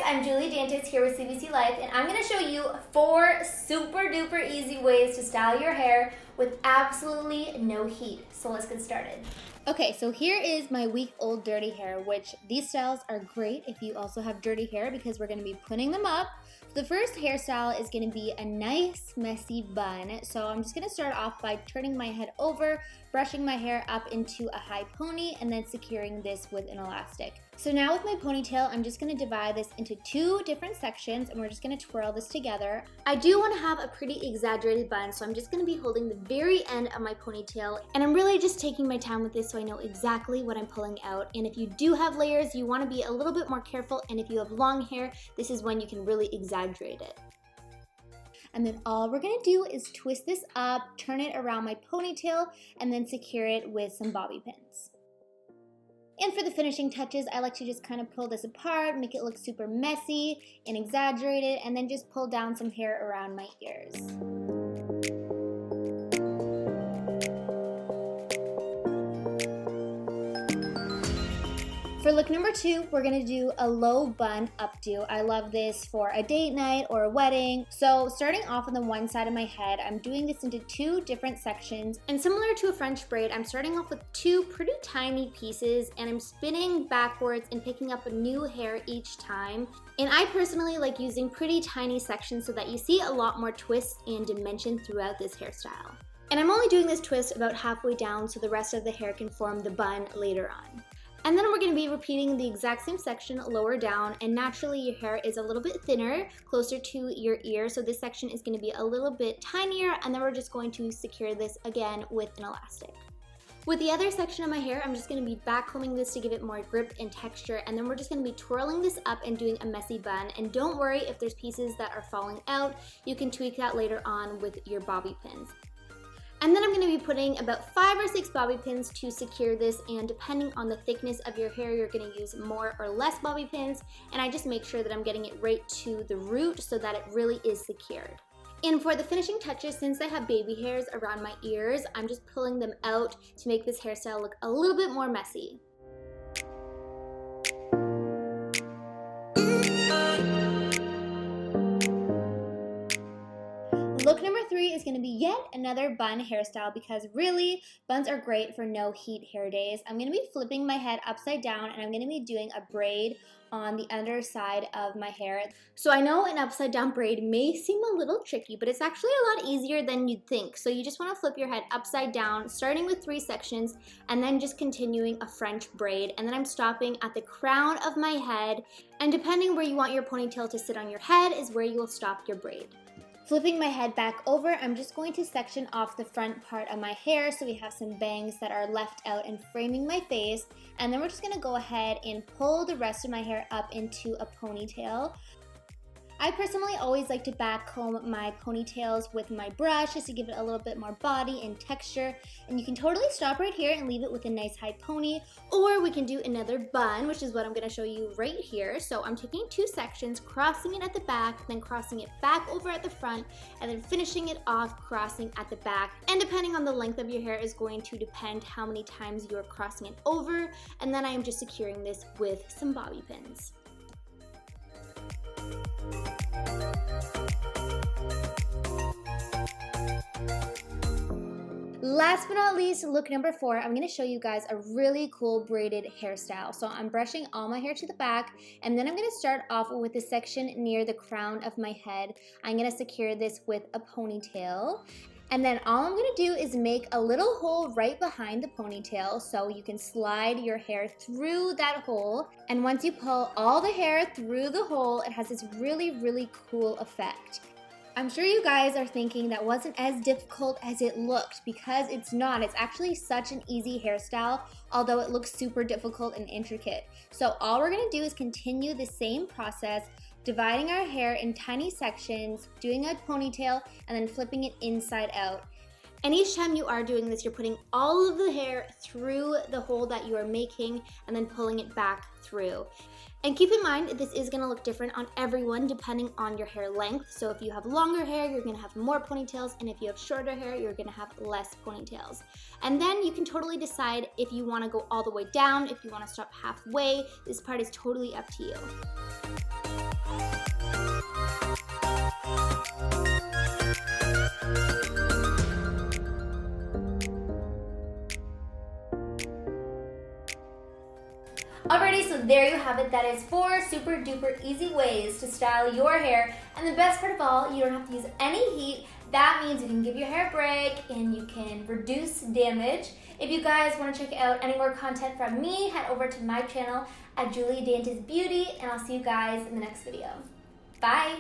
I'm Julia Dantas here with CBC Life, and I'm going to show you 4 super duper easy ways to style your hair with absolutely no heat. So let's get started. Okay, so here is my week-old dirty hair, which these styles are great if you also have dirty hair because we're going to be putting them up. The first hairstyle is going to be a nice messy bun. So I'm just going to start off by turning my head over, brushing my hair up into a high pony, and then securing this with an elastic. So now with my ponytail, I'm just going to divide this into 2 different sections, and we're just going to twirl this together. I do want to have a pretty exaggerated bun, so I'm just going to be holding the very end of my ponytail, and I'm really just taking my time with this so I know exactly what I'm pulling out. And if you do have layers, you want to be a little bit more careful, and if you have long hair, this is when you can really exaggerate it. And then all we're gonna do is twist this up, turn it around my ponytail, and then secure it with some bobby pins. And for the finishing touches, I like to just kind of pull this apart, make it look super messy and exaggerated, and then just pull down some hair around my ears. For look number 2, we're gonna do a low bun updo. I love this for a date night or a wedding. So starting off on the one side of my head, I'm doing this into 2 different sections. And similar to a French braid, I'm starting off with 2 pretty tiny pieces, and I'm spinning backwards and picking up new hair each time. And I personally like using pretty tiny sections so that you see a lot more twist and dimension throughout this hairstyle. And I'm only doing this twist about halfway down so the rest of the hair can form the bun later on. And then we're going to be repeating the exact same section lower down, and naturally your hair is a little bit thinner, closer to your ear, so this section is going to be a little bit tinier, and then we're just going to secure this again with an elastic. With the other section of my hair, I'm just going to be backcombing this to give it more grip and texture, and then we're just going to be twirling this up and doing a messy bun. And don't worry if there's pieces that are falling out, you can tweak that later on with your bobby pins. And then I'm going to be putting about 5 or 6 bobby pins to secure this, and depending on the thickness of your hair, you're going to use more or less bobby pins, and I just make sure that I'm getting it right to the root so that it really is secured. And for the finishing touches, since I have baby hairs around my ears, I'm just pulling them out to make this hairstyle look a little bit more messy. Look number 3 is going to be yet another bun hairstyle because really, buns are great for no heat hair days. I'm going to be flipping my head upside down, and I'm going to be doing a braid on the underside of my hair. So I know an upside down braid may seem a little tricky, but it's actually a lot easier than you'd think. So you just want to flip your head upside down, starting with 3 sections, and then just continuing a French braid. And then I'm stopping at the crown of my head, and depending where you want your ponytail to sit on your head is where you will stop your braid. Flipping my head back over, I'm just going to section off the front part of my hair so we have some bangs that are left out and framing my face. And then we're just gonna go ahead and pull the rest of my hair up into a ponytail. I personally always like to back comb my ponytails with my brush just to give it a little bit more body and texture. And you can totally stop right here and leave it with a nice high pony, or we can do another bun, which is what I'm going to show you right here. So I'm taking 2 sections, crossing it at the back, then crossing it back over at the front, and then finishing it off crossing at the back. And depending on the length of your hair is going to depend how many times you're crossing it over. And then I am just securing this with some bobby pins. Last but not least, look number 4, I'm going to show you guys a really cool braided hairstyle. So I'm brushing all my hair to the back, and then I'm going to start off with the section near the crown of my head. I'm going to secure this with a ponytail. And then all I'm going to do is make a little hole right behind the ponytail so you can slide your hair through that hole. And once you pull all the hair through the hole, it has this really, really cool effect. I'm sure you guys are thinking that wasn't as difficult as it looked, because it's not. It's actually such an easy hairstyle, although it looks super difficult and intricate. So all we're going to do is continue the same process, dividing our hair in tiny sections, doing a ponytail, and then flipping it inside out. And each time you are doing this, you're putting all of the hair through the hole that you are making and then pulling it back through. And keep in mind, this is going to look different on everyone depending on your hair length. So if you have longer hair, you're going to have more ponytails, and if you have shorter hair, you're going to have less ponytails. And then you can totally decide if you want to go all the way down, if you want to stop halfway. This part is totally up to you. Alrighty, so there you have it. That is 4 super duper easy ways to style your hair. And the best part of all, you don't have to use any heat. That means you can give your hair a break and you can reduce damage. If you guys want to check out any more content from me, head over to my channel at Julia Dantas Beauty, and I'll see you guys in the next video. Bye!